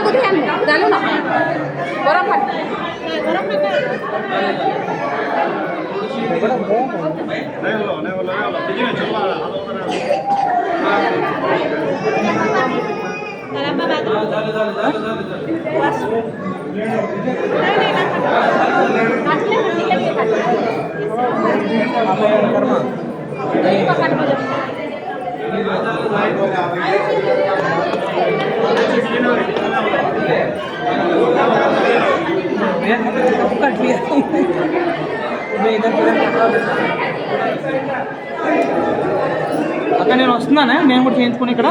kutukan dalu nak orang kan అక్కడ నేను వస్తున్నానే నేను కూడా చేయించుకుని ఇక్కడ